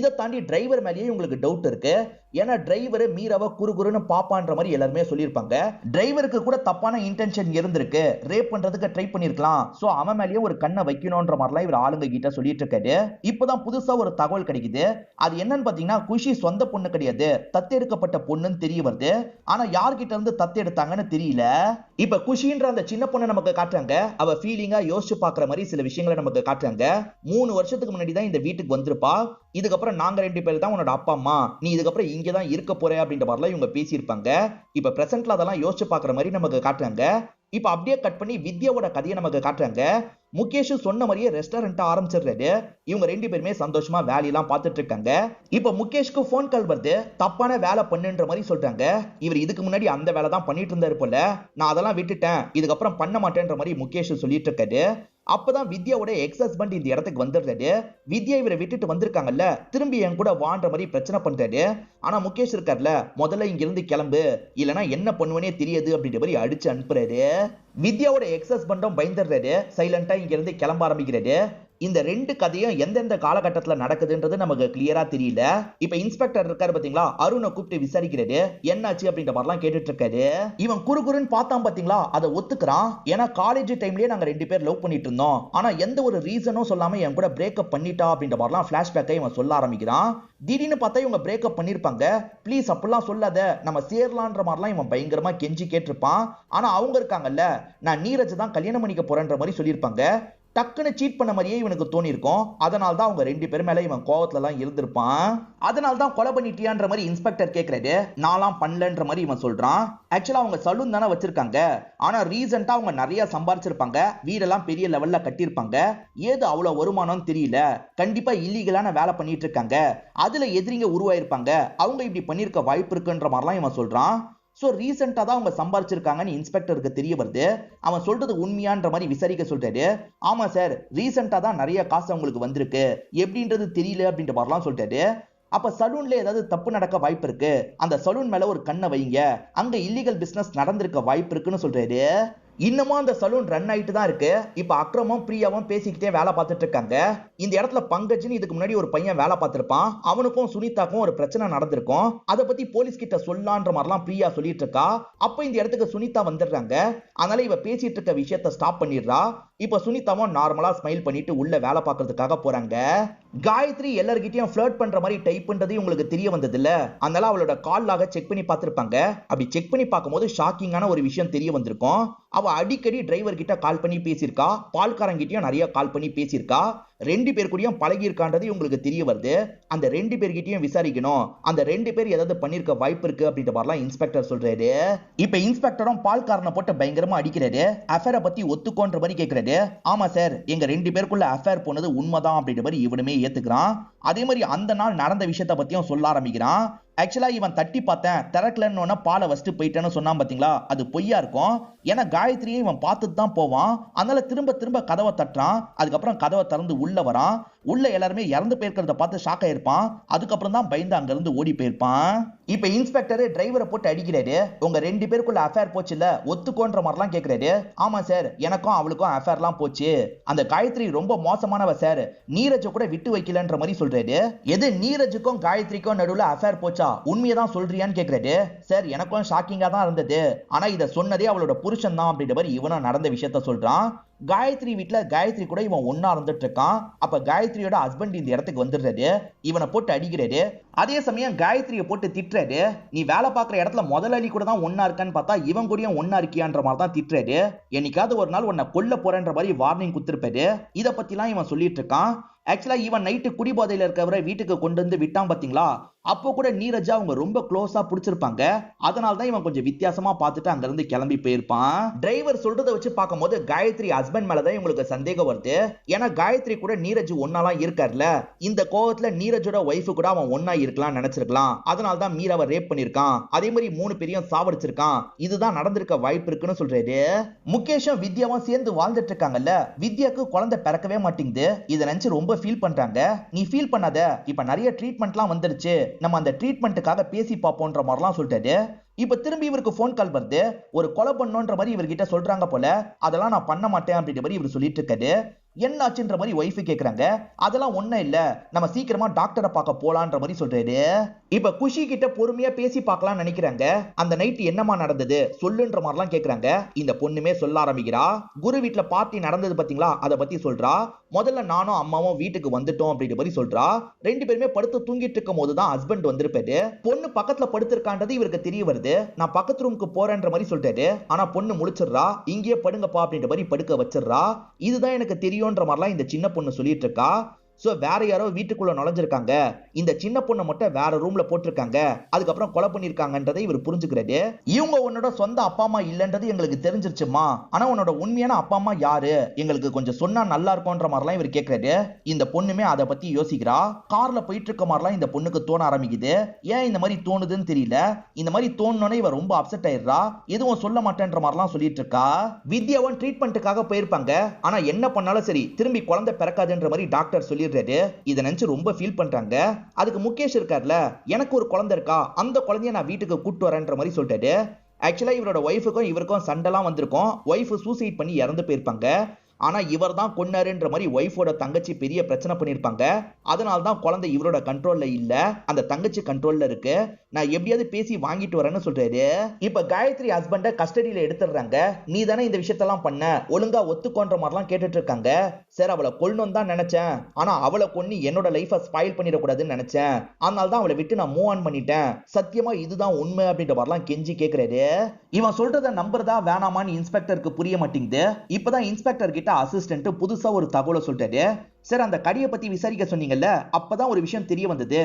இதை தாண்டி டிரைவர் மேலேயும் உங்களுக்கு டவுட் இருக்கு. ஏன்னா டிரைவர் மீராவை குறுகுறுன்னு பாப்பான்ற மாதிரி எல்லாருமே சொல்லியிருப்பாங்க. டிரைவருக்கு கூட தப்பான இன்டென்ஷன் இருந்திருக்கு, ரேப் பண்றதுக்கு ட்ரை பண்ணிருக்கலாம். சோ அவன் மேலேயும் ஒரு கண்ணை வைக்கணும்ன்ற மாதிரிலாம் இவர் ஆளுங்க கிட்ட சொல்லிட்டு இருக்காரு. இப்பதான் புதுசா ஒரு தகவல் கிடைக்குது. அது என்னன்னு பாத்தீங்கன்னா, குஷி சொந்த பொண்ணு கிடையாது, தத்தெடுக்கப்பட்ட பொண்ணுன்னு தெரிய வருது. ஆனா யார்கிட்ட இருந்து தத்தெடுத்தாங்கன்னு தெரியல. இப்ப குஷின்ற அந்த சின்ன பொண்ணு நமக்கு காட்டுறாங்க. அவ ஃபீலிங்கா யோசிச்சு பாக்குற மாதிரி சில விஷயங்களை நமக்கு காட்டுறாங்க. 3 வருஷத்துக்கு முன்னாடி தான் இந்த வீட்டுக்கு வந்திருப்பா. இதுக்கப்புறம் நாங்க 2 பேர் தான் உன்னோட அப்பா அம்மா, நீ இதுக்கப்புறம் இங்கதான் இருக்க போற அப்படின்ற மாதிரிலாம் இவங்க பேசியிருப்பாங்க. இப்ப பிரசன்ட்ல அதெல்லாம் யோசிச்சு பாக்குற மாதிரி நமக்கு காட்டுறாங்க. இப்ப அப்படியே கட் பண்ணி வித்யாவோட கதையை நமக்கு காட்டுறாங்க. முகேஷ் சொன்ன மாதிரியே ரெஸ்டாரண்ட் ஆரம்பிச்சிடுறாரு. இவங்க 2 பேருமே சந்தோஷமா வேலையெல்லாம் பார்த்துட்டு இருக்காங்க. இப்ப முகேஷ்க்கு போன் கால் வருது. தப்பான வேலை பண்ணுன்ற மாதிரி சொல்றாங்க. இவர் இதுக்கு முன்னாடி அந்த வேலை தான் பண்ணிட்டு இருந்தாரு போல. நான் அதெல்லாம் விட்டுட்டேன், இதுக்கப்புறம் பண்ண மாட்டேன்ற மாதிரி முகேஷ் சொல்லிட்டு இருக்காரு. அப்பதான் வித்யாவோட எக்ஸ் ஹஸ்பண்ட் இந்த இடத்துக்கு வந்துடுறாரு. வித்யா இவரை விட்டுட்டு வந்திருக்காங்கல்ல, திரும்பி என் கூட வான்ற மாதிரி பிரச்சனை பண்றாரு. ஆனா முகேஷ் இருக்கார்ல, முதல்ல இங்க இருந்து கிளம்பு, இல்லனா என்ன பண்ணுவனே தெரியாது அப்படின்ற மாதிரி அடிச்சு அனுப்புறாரு. வித்யாவோட எக்ஸ் ஹஸ்பண்டும் பயந்துடுறாரு. சைலண்டா இங்க இருந்து கிளம்ப ஆரம்பிக்கிறாரு. இந்த ரெண்டு கதையும் எந்தெந்த காலகட்டத்துல நடக்குதுன்றது நமக்கு கிளியரா தெரியல. இப்ப இன்ஸ்பெக்டர் இருக்காரு பாத்தீங்களா, அருணை கூப்பிட்டு விசாரிக்கிறாரு, என்னாச்சு அப்படின்ற மாதிரிலாம் கேட்டுட்டு இருக்காரு. இவன் குறுகுறுன்னு பார்த்தான் பாத்தீங்களா, அதை ஒத்துக்கிறான். ஏன்னா காலேஜ் டைம்லயே நாங்க 2 பேர் லவ் பண்ணிட்டு இருந்தோம், ஆனா எந்த ஒரு ரீசனும் சொல்லாம என் கூட பிரேக்கப் பண்ணிட்டா அப்படின்ற மாதிரிலாம் பிளாஷ்பேக்கை இவன் சொல்ல ஆரம்பிக்கிறான். திடீர்னு பார்த்தா இவங்க பிரேக்கப் பண்ணிருப்பாங்க, ப்ளீஸ் அப்படிலாம் சொல்லாத, நம்ம சேரலான்ற மாதிரிலாம் இவன் பயங்கரமா கெஞ்சி கேட்டிருப்பான். ஆனா அவங்க இருக்காங்கல்ல, நான் நீரஜ் தான் கல்யாணம் பண்ணிக்க போறேன்ற மாதிரி சொல்லியிருப்பாங்க. டக்குன்னு சீட் பண்ண மாதிரியே இவனுக்கு தோணி இருக்கும். அதனால தான் அவங்க 2 பேர் மேல இவன் கோவத்துல எல்லாம் இருந்திருப்பான். அதனால தான் கொலை பண்ணிட்டியான்ற மாதிரி இன்ஸ்பெக்டர் கேட்கறாரு. நான்லாம் பண்ணலன்ற மாதிரி இவன் சொல்றான். ஆக்சுவலா அவங்க சலூன் தானே வச்சிருக்காங்க, ஆனா ரீசெண்டா அவங்க நிறைய சம்பாரிச்சிருப்பாங்க, வீடெல்லாம் பெரிய லெவல்ல கட்டியிருப்பாங்க. ஏது அவ்வளவு வருமானம் தெரியல, கண்டிப்பா இல்லீகலான வேலை பண்ணிட்டு இருக்காங்க, அதுல எதிரிங்க உருவாயிருப்பாங்க, அவங்க இப்படி பண்ணிருக்க வாய்ப்பு இருக்குன்ற மாதிரிலாம் இவன் சொல்றான். சோ ரீசெண்டா தான் அவங்க சம்பாரிச்சிருக்காங்கன்னு இன்ஸ்பெக்டருக்கு தெரிய வருது. அவன் சொல்றது உண்மையான்ற மாதிரி விசாரிக்க சொல்றாரு. ஆமா சார், ரீசெண்டா தான் நிறைய காசு உங்களுக்கு வந்திருக்கு, எப்படின்றது தெரியல அப்படின்ற மாதிரிலாம் சொல்றாரு. அப்ப சலூன்ல ஏதாவது தப்பு நடக்க வாய்ப்பு இருக்கு, அந்த சலூன் மேல ஒரு கண்ணை வைங்க, அங்க இல்லீகல் பிசினஸ் நடந்திருக்க வாய்ப்பு இருக்குன்னு சொல்றாரு. இன்னமும் அந்த சலூன் ரன் ஆயிட்டு தான் இருக்கு. இப்ப அக்ரமும் பிரியாவும் பேசிக்கிட்டே வேலை பார்த்துட்டு இருக்காங்க. இந்த இடத்துல பங்கஜ்னு இதுக்கு முன்னாடி ஒரு பையன் வேலை பார்த்திருப்பான், அவனுக்கும் சுனிதாக்கும் ஒரு பிரச்சனை நடந்திருக்கும், அதை பத்தி போலீஸ் கிட்ட சொல்லலான்ற மாதிரிலாம் பிரியா சொல்லிட்டு இருக்கா. அப்ப இந்த இடத்துக்கு சுனிதா வந்துடுறாங்க. அதனால இவ பேசிட்டு இருக்க விஷயத்த ஸ்டாப் பண்ணிடுறா. இப்ப சுனிதாவும் நார்மலா ஸ்மைல் பண்ணிட்டு உள்ள வேலை பார்க்கறதுக்காக போறாங்க. காயத்ரி எல்லார்கிட்டயும் ஃப்ளர்ட் பண்ற மாதிரி டைப்ன்றது உங்களுக்கு தெரிய வந்தது இல்ல, அதனால அவளோட கால் லாக செக் பண்ணி பார்த்திருப்பாங்க. அப்படி செக் பண்ணி பார்க்கும்போது ஷாக்கிங்கான ஒரு விஷயம் தெரிய வந்திருக்கும். அவ அடிக்கடி டிரைவர் கிட்ட கால் பண்ணி பேசியிருக்கா, பால்காரங்கிட்டயும் நிறைய கால் பண்ணி பேசியிருக்கா, 2 பேர் கூடயும் பழகி இருக்கான்றது உங்களுக்கு தெரிய வருது. அந்த 2 பேர்கிட்டயும் விசாரிக்கணும், அந்த 2 பேர் ஏதாவது பண்ணிருக்க வாய்ப்பு இருக்கு அப்படின்ற மாதிரிலாம் இன்ஸ்பெக்டர் சொல்றாரு. இப்ப இன்ஸ்பெக்டரும் பால்காரனை போட்டு பயங்கரமா அடிக்கிறாரு. அஃபேரை பத்தி ஒத்துக்கோன்ற மாதிரி கேட்கிறாரு. ஆமா சார், எங்க 2 பேருக்குள்ள அஃபேர் போனது உண்மைதான் அப்படின்ற மாதிரி இவனுமே ஏத்துக்கிறான். அதே மாதிரி அந்த நாள் நடந்த விஷயத்த பத்தியும் சொல்ல ஆரம்பிக்கிறான். ஆக்சுவலா இவன் தட்டி பார்த்தேன் திறக்கலன்னு பாலை வச்சுட்டு போயிட்டேன்னு சொன்னான் பாத்தீங்களா, அது பொய்யா இருக்கும். ஏன்னா காயத்ரியை இவன் பார்த்துட்டு தான் போவான். அதனால திரும்ப திரும்ப கதவை தட்டுறான். அதுக்கப்புறம் கதவை திறந்து உள்ள வரான். உள்ள எல்லாருமே இறந்து போயிருக்கிறத பார்த்து ஷாக் ஆயிருப்பான். அதுக்கப்புறம் தான் பயந்து அங்க இருந்து ஓடி போயிருப்பான். இப்ப இன்ஸ்பெக்டர் டிரைவரை போட்டு அடிக்கிறாரு. உங்க 2 பேருக்குள்ள அஃபேர் போச்சு இல்ல, ஒத்துக்கோன்ற மாதிரிலாம் கேட்கிறாரு. ஆமா சார், எனக்கும் அவளுக்கும் அஃபேர்லாம் போச்சு, அந்த காயத்ரி ரொம்ப மோசமானவ சார், நீரஜ கூட விட்டு வைக்கலன்ற மாதிரி சொல்றாரு. எது நீரஜுக்கும் காயத்ரிக்கும் நடுவுல அஃபேர் போச்சா, உண்மையதான் சொல்றியான்னு கேட்கிறாரு. சார் எனக்கும் ஷாக்கிங்கா தான் இருந்தது, ஆனா இத சொன்னதே அவளோட புருஷன் தான் அப்படின்ற மாதிரி இவனும் நடந்த விஷயத்த சொல்றான். காயத்ரி வீட்டுல காயத்ரி கூட இவன் ஒன்னா இருந்துட்டு இருக்கான். அப்ப காயத்ரியோட ஹஸ்பண்ட் இந்த இடத்துக்கு வந்துடுறாரு. இவனை போட்டு அடிக்கிறாரு. அதே சமயம் காயத்ரியை போட்டு திட்டுறாரு. நீ வேலை பார்க்குற இடத்துல முதலாளி கூட தான் ஒன்னா இருக்கான்னு பார்த்தா இவன் கூடயும் ஒன்னா இருக்கியான்ற மாதிரி தான் திட்டுறாரு. என்னைக்காவது ஒரு நாள் உன்னை கொல்ல போறேன்ற மாதிரி வார்னிங் கொடுத்திருப்பாரு. இதை பத்திலாம் இவன் சொல்லிட்டு இருக்கான். ஆக்சுவலா இவன் நைட்டு குடிபோதையில இருக்கவரை வீட்டுக்கு கொண்டு வந்து விட்டான் பாத்தீங்களா, அப்போ கூட நீரஜா அவங்க ரொம்ப க்ளோஸா பிடிச்சிருப்பாங்க. அதனால தான் இவன் கொஞ்சம் வித்தியாசமா பார்த்துட்டு அங்க இருந்து கிளம்பி போயிருப்பான். டிரைவர் சொல்றதை வச்சு பார்க்கும்போது காயத்ரி ஹஸ்பண்ட் மேலதான் இவங்களுக்கு சந்தேகம் வருது. ஏன்னா காயத்ரி கூட நீரஜ் ஒன்னாலாம் இருக்காருல்ல, இந்த கோவத்துல நீரஜோட ஒய்ஃபு கூட அவன் ஒன்னா இருக்கலாம் நினைச்சிருக்கலாம். அதனால தான் மீராவை ரேப் பண்ணிருக்கான். அதே மாதிரி 3 பேரையும் சாவடிச்சிருக்கான். இதுதான் நடந்திருக்க வாய்ப்பு இருக்குன்னு சொல்றாரு. முகேஷும் வித்யாவும் சேர்ந்து வாழ்ந்துட்டு இருக்காங்கல்ல, வித்யாக்கு குழந்தை பிறக்கவே மாட்டேங்குது. இதை நினைச்சு ரொம்ப ஃபீல் பண்றாங்க. நீ ஃபீல் பண்ணாத, இப்ப நிறைய ட்ரீட்மெண்ட்லாம் வந்துருச்சு, நம்ம அந்த ட்ரீட்மெண்ட்டுக்காக பேசி பார்ப்போம்ன்ற மாதிரிலாம் சொல்லிட்டாரு. இப்ப திரும்பி இவருக்கு போன் கால் வருது. ஒரு கொலை பண்ணோன்ற மாதிரி இவர்கிட்ட சொல்றாங்க போல. அதெல்லாம் நான் பண்ண மாட்டேன் அப்படின்ற மாதிரி இவர் சொல்லிட்டு இருக்காரு. என்னாச்சுன்ற மாதிரி ஒய்ஃபு கேக்குறாங்க. அதெல்லாம் ஒண்ணும் இல்ல, நம்ம சீக்கிரமா டாக்டரை பார்க்க போலான்ற மாதிரி சொல்றாரு. இப்ப குஷி கிட்ட பொறுமையா பேசி பார்க்கலாம் நினைக்கிறாங்க. அந்த நைட் என்னமா நடந்தது சொல்லுன்ற மாதிரிலாம் கேக்குறாங்க. இந்த பொண்ணுமே சொல்ல ஆரம்பிக்கிறா. குரு வீட்டுல பார்ட்டி நடந்தது பாத்தீங்களா, அதை பத்தி சொல்றா. முதல்ல நானும் அம்மாவும் வீட்டுக்கு வந்துட்டோம் அப்படின்ற மாதிரி சொல்றா. 2 பேருமே படுத்து தூங்கிட்டு இருக்கும் போதுதான் ஹஸ்பண்ட் வந்திருப்பாரு. பொண்ணு பக்கத்துல படுத்திருக்கான்றது இவருக்கு தெரிய வருது. நான் பக்கத்து ரூமுக்கு போறேன்ற மாதிரி சொல்லிட்டாரு. ஆனா பொண்ணு முழிச்சிடுறா. இங்கேயே படுங்கப்பா அப்படின்ற மாதிரி படுக்க வச்சிடுறா. இதுதான் எனக்கு தெரியும்ன்ற மாதிரிலாம் இந்த சின்ன பொண்ணு சொல்லிட்டு இருக்கா. சோ வேற யாரோ வீட்டுக்குள்ள நுழைஞ்சிருக்காங்க, இந்த சின்ன பொண்ணை மட்டும் வேற ரூம்ல போட்டிருக்காங்க, அதுக்கப்புறம் கொலை பண்ணிருக்காங்கன்றதை இவர் புரிஞ்சுக்கிறாரு. இவங்க உன்னோட சொந்த அப்பா அம்மா இல்லன்றது எங்களுக்கு தெரிஞ்சிருச்சுமா, ஆனா உன்னோட உண்மையான அப்பா அம்மா யாரு எங்களுக்கு கொஞ்சம் சொன்னா நல்லா இருக்கும்ன்ற மாதிரிலாம் இவர் கேட்கிறாரு. இந்த பொண்ணுமே அதை பத்தி யோசிக்கிறா. கார்ல போயிட்டு இருக்க மாதிரிலாம் இந்த பொண்ணுக்கு தோண ஆரம்பிக்குது. ஏன் இந்த மாதிரி தோணுதுன்னு தெரியல. இந்த மாதிரி தோணுனே இவ ரொம்ப அப்செட் ஆயிடுறா. எதுவும் சொல்ல மாட்டேன்ற மாதிரிலாம் சொல்லிட்டு இருக்கா. வித்யாவன் ட்ரீட்மெண்ட்டுக்காக போயிருப்பாங்க. ஆனா என்ன பண்ணாலும் சரி திரும்பி குழந்தை பிறக்காதுன்ற மாதிரி டாக்டர் சொல்லி இதை நினைச்சு ரொம்ப ஃபீல் பண்றாங்க. அதுக்கு முகேஷ் இருக்கார்ல, எனக்கு ஒரு குழந்தை இருக்கா, அந்த குழந்தைய நான் வீட்டுக்கு கூட்டு வரேன்ற மாதிரி சொல்லிட்டாரு. ஆக்சுவலா இவரோட ஒய்ஃபுக்கும் இவருக்கும் சண்டைலாம் வந்திருக்கும். ஒய்ஃப் சூசைட் பண்ணி இறந்து போயிருப்பாங்க. ஆனா இவர் தான் கொன்னாருன்ற மாதிரி ஒய்ஃபோட தங்கச்சி பெரிய பிரச்சனை பண்ணிருப்பாங்க. அதனால தான் குழந்தை இவரோட கண்ட்ரோல்ல இல்ல, அந்த தங்கச்சி கண்ட்ரோல்ல இருக்கு. நான் எப்படியாவது பேசி வாங்கிட்டு வரேன்னு சொல்றாரு. இப்ப காயத்ரி ஹஸ்பண்ட கஸ்டடியில எடுத்துடுறாங்க. நீ தானே இந்த விஷயத்தெல்லாம் பண்ண, ஒழுங்கா ஒத்துக்கோன்ற மாதிரிலாம் கேட்டுட்டு இருக்காங்க. சார் அவளை கொல்லணும் தான் நினைச்சேன், ஆனா அவளை கொன்னு என்னோட லைஃபை ஸ்பாயில் பண்ணிடக்கூடாதுன்னு நினைச்சேன். அதனால தான் அவளை விட்டு நான் மூவ் ஆன் பண்ணிட்டேன். சத்தியமா இதுதான் உண்மை அப்படின்ற மாதிரிலாம் கெஞ்சி கேட்கிறாரு. இவன் சொல்றத நம்புறதா வேணாமான்னு இன்ஸ்பெக்டருக்கு புரிய மாட்டேங்குது. இப்பதான் இன்ஸ்பெக்டர் கிட்ட அசிஸ்டன்ட் புதுசா ஒரு தகவலை சொல்றாரு. சார் அந்த கடியை பத்தி விசாரிக்க சொன்னீங்கல்ல, அப்பதான் ஒரு விஷயம் தெரிய வந்தது.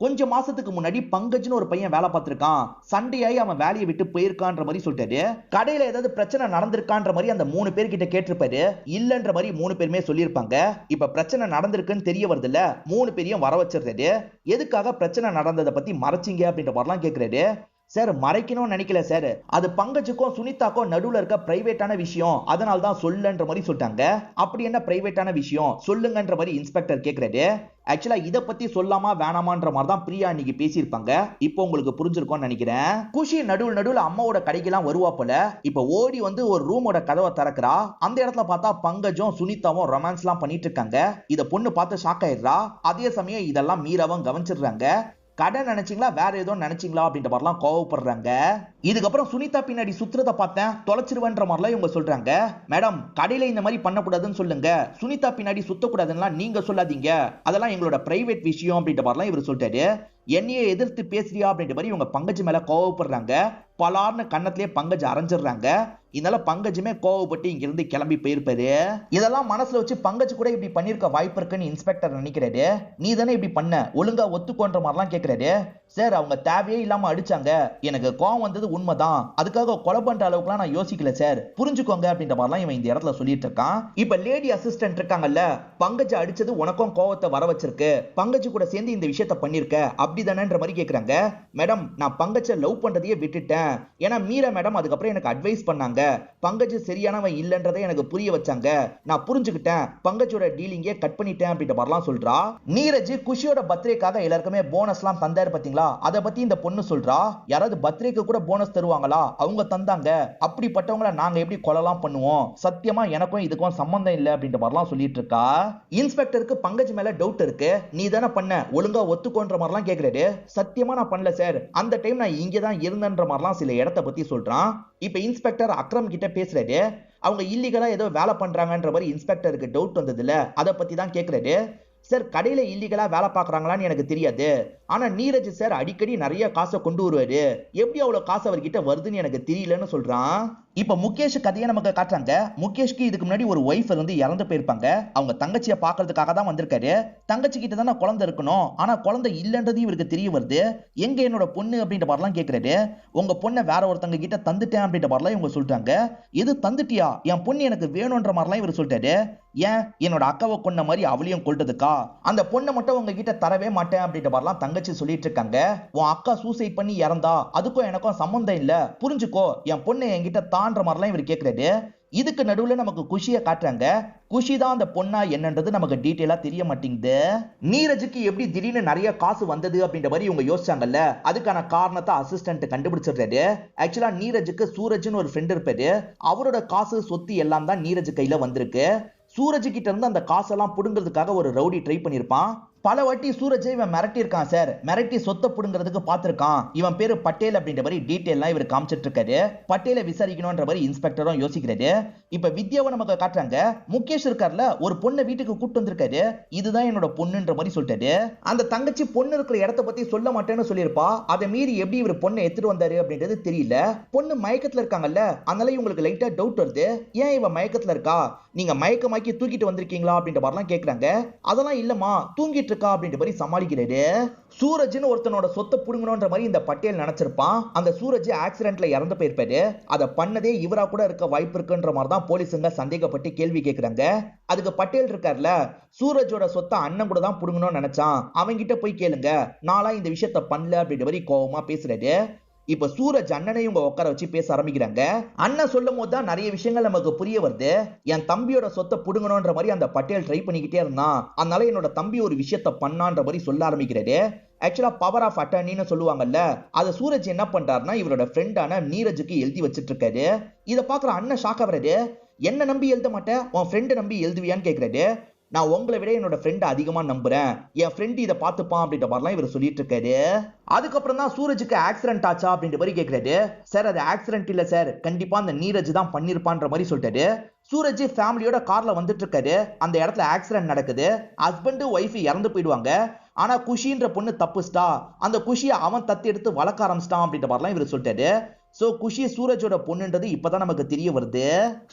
கொஞ்சம் மாசத்துக்கு முன்னாடி பங்கஜ்னு ஒரு பையன் வேலை பார்த்திருக்கான். சண்டையாயி அவன் வேலையை விட்டு போயிருக்கான்ற மாதிரி சொல்லிட்டாரு. கடையில ஏதாவது பிரச்சனை நடந்திருக்கான்ற மாதிரி அந்த 3 பேர்கிட்ட கேட்டிருப்பாரு. இல்லன்ற மாதிரி 3 பேருமே சொல்லியிருப்பாங்க. இப்ப பிரச்சனை நடந்திருக்குன்னு தெரிய வருது இல்ல, 3 பேரையும் வர வச்சிருந்தாரு. எதுக்காக பிரச்சனை நடந்ததை பத்தி மறைச்சிங்க அப்படின்ற மாதிரிலாம் கேட்கிறாரு. சார் மறைக்கணும்னு நினைக்கல சார், அது பங்கஜுக்கும் சுனிதாக்கும் நடுவுல இருக்க பிரைவேட்டான விஷயம், அதனால தான் சொல்லன்ற மாதிரி சொல்லிட்டாங்க. அப்படி என்ன பிரைவேட்டான விஷயம் சொல்லுங்கன்ற மாதிரி இன்ஸ்பெக்டர் கேட்கிறாரு. ஆக்சுவலா இத பத்தி சொல்லாமா வேணாமான்ற மாதிரி தான் பிரியா இன்னைக்கு பேசியிருப்பாங்க. இப்போ உங்களுக்கு புரிஞ்சிருக்கும்னு நினைக்கிறேன். குஷி நடுவுல அம்மாவோட கடைக்கெல்லாம் வருவா போல. இப்ப ஓடி வந்து ஒரு ரூமோட கதவை திறக்கிறா. அந்த இடத்துல பார்த்தா பங்கஜும் சுனிதாவும் ரொமான்ஸ் எல்லாம் பண்ணிட்டு இருக்காங்க. இத பொண்ணு பார்த்து ஷாக் ஆயிடுறா. அதே சமயம் இதெல்லாம் மீராவும் கவனிச்சிடுறாங்க. கடை நினைச்சீங்களா வேற ஏதோ நினைச்சீங்களா அப்படின்ற மாதிரிலாம் கோவப்படுறாங்க. இதுக்கப்புறம் சுனிதா பின்னாடி சுத்துறத பார்த்தேன் தொலைச்சிருவன்ற மாதிரிலாம் இவங்க சொல்றாங்க. மேடம் கடையில இந்த மாதிரி பண்ணக்கூடாதுன்னு சொல்லுங்க, சுனிதா பின்னாடி சுத்தக்கூடாதுன்னா நீங்க சொல்லாதீங்க, அதெல்லாம் எங்களோட பிரைவேட் விஷயம் அப்படின்ற மாதிரிலாம் இவர் சொல்லிட்டாரு. என்னையே எதிர்த்து பேசுறியா அப்படின்ற மாதிரி இவங்க பங்கஜ் மேல கோவப்படுறாங்க. பலார்னு கண்ணத்திலே பங்கஜ் அரைஞ்சிடுறாங்க. இதனால பங்கஜுமே கோவப்பட்டு இங்க இருந்து கிளம்பி போயிருப்பாரு. இதெல்லாம் மனசுல வச்சு பங்கஜ் கூட இப்படி பண்ணிருக்க வாய்ப்பு இருக்குன்னு இன்ஸ்பெக்டர் நினைக்கிறாரு. நீ தானே இப்படி பண்ண, ஒழுங்கா ஒத்துக்கோன்ற மாதிரிலாம் கேட்கிறாரு. சார் அவங்க தேவையே இல்லாம அடிச்சாங்க, எனக்கு கோவம் வந்தது உண்மைதான், அதுக்காக கொலை பண்ற அளவுக்குலாம் நான் யோசிக்கல சார், புரிஞ்சுக்கோங்க அப்படின்ற மாதிரிலாம் இவன் இந்த இடத்துல சொல்லிட்டு இருக்கான். இப்ப லேடி அசிஸ்டன்ட் இருக்காங்கல்ல, பங்கஜ் அடிச்சது உனக்கும் கோவத்தை வர வச்சிருக்கு, பங்கஜ் கூட சேர்ந்து இந்த விஷயத்த பண்ணிருக்க அப்படிதானேன்ற மாதிரி கேக்குறாங்க. மேடம் நான் பங்கஜை லவ் பண்றதையே விட்டுட்டேன், ஏன்னா மீரா மேடம் அதுக்கப்புறம் எனக்கு அட்வைஸ் பண்ணாங்க, பங்கஜ் சரியானவன் இல்லன்றதை எனக்கு புரிய வச்சாங்க, நான் புரிஞ்சுக்கிட்டேன், பங்கஜோட டீலிங்கே கட் பண்ணிட்டேன் அப்படின்ற மாதிரிலாம் சொல்றா. நீரஜ் குஷியோட பர்த்டேக்காக எல்லாருக்குமே போனஸ்லாம் தந்தாரு பாத்தீங்களா, அத பத்தி இந்த பொண்ணு சொல்றா. யாராவது பர்த்டேக்கு கூட போனஸ் தருவாங்களா, அவங்க தந்தாங்க, அப்படிப்பட்டவங்கள நாங்க எப்படி கொலைலாம் பண்ணுவோம், சத்தியமா எனக்கும் இதுக்கும் சம்பந்தம் இல்ல அப்படின்ற மாதிரிலாம் சொல்லிட்டு இருக்கா. இன்ஸ்பெக்டருக்கு பங்கஜ் மேல டவுட் இருக்கு. நீ தானே பண்ண, ஒழுங்கா ஒத்துக்கோன்ற மாதிரிலாம் கேக்குறாரு. சத்தியமா நான் பண்ணல சார், அந்த டைம் நான் இங்க தான் இருந்தேன்ற மாதிரிலாம் சில இடத்த பத்தி சொல்றான். இப்ப இன்ஸ்பெக்டர் அக்ரம் கிட்ட பேசுறாரு. அவங்க இல்லீகலா ஏதோ வேலை பண்றாங்கன்ற மாதிரி இன்ஸ்பெக்டருக்கு டவுட் வந்ததுல, அதை பத்தி தான் கேக்குறாரு. சார் கடையில இல்லீகலா வேலை பார்க்கறாங்களான்னு எனக்கு தெரியாது, ஆனா நீரஜ் சார் அடிக்கடி நிறைய காசை கொண்டு வருவாரு, எப்படி அவ்வளவு காசு அவர்கிட்ட வருதுன்னு எனக்கு தெரியலன்னு சொல்றான். இப்ப முகேஷ் கதையை நமக்கு காட்டுறாங்க. முகேஷ்க்கு இதுக்கு முன்னாடி ஒரு ஒய்ஃப் இருந்து இறந்து போயிருப்பாங்க. அவங்க தங்கச்சியை பாக்குறதுக்காக தான் வந்திருக்காரு. தங்கச்சி கிட்ட தானே குழந்தை இருக்கணும், ஆனா குழந்தை இல்லன்றது இவருக்கு தெரிய வருது. எங்க என்னோட பொண்ணு அப்படின்ற மாதிரிலாம் கேட்கிறாரு. உங்க பொண்ணை வேற ஒருத்தங்க கிட்ட தந்துட்டேன் அப்படின்ற மாதிரிலாம் இவங்க சொல்றாங்க. எது தந்துட்டியா, என் பொண்ணு எனக்கு வேணும்ன்ற மாதிரிலாம் இவர் சொல்லிட்டாரு. ஏன் என்னோட அக்காவை கொன்ன மாதிரி அவளையும் கொல்றதுக்கா, அந்த பொண்ணை மட்டும் உங்ககிட்ட தரவே மாட்டேன் அப்படின்ற மாதிரிலாம் தங்கச்சி சொல்லிட்டு இருக்காங்க. உன் அக்கா சூசைட் பண்ணி இறந்தா, அதுக்கும் எனக்கும் சம்பந்தம் இல்ல, புரிஞ்சுக்கோ, என் பொண்ணு என்கிட்ட தான்ற மாதிரிலாம் இவர் கேட்கிறாரு. இதுக்கு நடுவுல நமக்கு குஷியை காட்டுறாங்க. குஷி தான் அந்த பொண்ணா என்னன்றது நமக்கு டீட்டெயிலா தெரிய மாட்டேங்குது. நீரஜுக்கு எப்படி திடீர்னு நிறைய காசு வந்தது அப்படின்ற மாதிரி இவங்க யோசிச்சாங்கல்ல, அதுக்கான காரணத்தை அசிஸ்டன்ட் கண்டுபிடிச்சிடுறாரு. ஆக்சுவலா நீரஜுக்கு சூரஜ்னு ஒரு ஃப்ரெண்ட் இருப்பாரு. அவரோட காசு சொத்து எல்லாம் தான் நீரஜ் கையில வந்திருக்கு. சூரஜ் கிட்ட இருந்து அந்த காசெல்லாம் புடுங்கிறதுக்காக ஒரு ரவுடி ட்ரை பண்ணிருப்பான். பல வாட்டி சூரஜை இவன் மிரட்டி இருக்கான் சார், மிரட்டி சொத்தை புடுங்கிறதுக்கு பார்த்திருக்கான். இவன் பேரு பட்டேல் அப்படின்ற மாதிரி டீட்டெயிலாம் இவர் காமிச்சிட்டு இருக்காரு. பட்டேலை விசாரிக்கணும்ன்ற மாதிரி இன்ஸ்பெக்டரும் யோசிக்கிறாரு. இப்ப வித்யாவை நமக்கு காட்டுறாங்க. முகேஷ் இருக்கார்ல, ஒரு பொண்ணை வீட்டுக்கு கூட்டு வந்திருக்காரு. இதுதான் என்னோட பொண்ணுன்ற மாதிரி சொல்லிட்டாரு. அந்த தங்கச்சி பொண்ணு இருக்கிற இடத்த பத்தி சொல்ல மாட்டேன்னு சொல்லியிருப்பா. அதை மீறி எப்படி இவர் பொண்ணை எடுத்துட்டு வந்தாரு அப்படின்றது தெரியல. பொண்ணு மயக்கத்துல இருக்காங்கல்ல, அதனால இவங்களுக்கு லைட்டா டவுட் வருது. ஏன் இவன் மயக்கத்துல இருக்கா, நீங்க மயக்கமாக்கி தூக்கிட்டு வந்திருக்கீங்களா அப்படின்ற மாதிரிலாம் கேட்கறாங்க. அதெல்லாம் இல்லமா, தூங்கிட்டு இருக்கா அப்படின்ற மாதிரி சமாளிக்கிறாரு. சூரஜ்னு ஒருத்தனோட சொத்தை புடுங்கணும்ன்ற மாதிரி இந்த பட்டேல் நினைச்சிருப்பான். அந்த சூரஜ் ஆக்சிடென்ட்ல இறந்து போயிருப்பாரு. அதை பண்ணதே இவரா கூட இருக்க வாய்ப்பு இருக்குன்ற மாதிரி தான் போலீஸுங்க சந்தேகப்பட்டு கேள்வி கேட்கறாங்க. அதுக்கு பட்டேல் இருக்கார்ல, சூரஜோட சொத்தை அண்ணன் கூட தான் புடுங்கணும்னு நினைச்சான், அவங்கிட்ட போய் கேளுங்க, நாளா இந்த விஷயத்த பண்ணல அப்படின்ற மாதிரி கோவமா பேசுறாரு. இப்ப சூரஜ் அண்ணனையும் இவங்க உட்கார வச்சு பேச ஆரம்பிக்கிறாங்க. அண்ணன் சொல்லும் போது தான் நிறைய விஷயங்கள் நமக்கு புரிய வருது. என் தம்பியோட சொத்தை புடுங்கணும்ன்ற மாதிரி அந்த பட்டேல் ட்ரை பண்ணிக்கிட்டே இருந்தான், அதனால என்னோட தம்பி ஒரு விஷயத்த பண்ணான்ற மாதிரி சொல்ல ஆரம்பிக்கிறாரு. ஆக்சுவலா பவர் ஆஃப் அட்டர்னின்னு சொல்லுவாங்கல்ல, அதை சூரஜ் என்ன பண்றாருன்னா இவரோட ஃப்ரெண்டான நீரஜுக்கு எழுதி வச்சிட்டு இருக்காரு. இதை பாக்குற அண்ணன் ஷாக் ஆகுறாரு. என்ன நம்பி எழுத மாட்டேன், உன் ஃப்ரெண்டு நம்பி எழுதுவியான்னு கேக்குறாரு. நான் உங்களை விட என்னோட ஃப்ரெண்ட் அதிகமா நம்புறேன், என் ஃப்ரெண்ட் இதை பார்த்துப்பான் அப்படின்ற மாதிரிலாம் இவர் சொல்லிட்டு இருக்காரு. அதுக்கப்புறம் தான் சூரஜுக்கு ஆக்சிடென்ட் ஆச்சா அப்படின்ற மாதிரி கேட்கிறாரு. சார் அது ஆக்சிடென்ட் இல்ல சார், கண்டிப்பா அந்த நீரஜ் தான் பண்ணிருப்பான்ற மாதிரி சொல்லிட்டாரு. சூரஜ் ஃபேமிலியோட கார்ல வந்துட்டு இருக்காரு. அந்த இடத்துல ஆக்சிடென்ட் நடக்குது. ஹஸ்பண்ட் ஒய்ஃப் இறந்து போயிடுவாங்க. ஆனா குஷின்ற பொண்ணு தப்புஸ்டா, அந்த குஷியை அவன் தத்து எடுத்து வளர்க்க ஆரம்பிச்சிட்டான் அப்படின்ற மாதிரிலாம் இவர் சொல்லிட்டாரு. சோ குஷி சூரஜோட பொண்ணுன்றது இப்பதான் நமக்கு தெரிய வருது.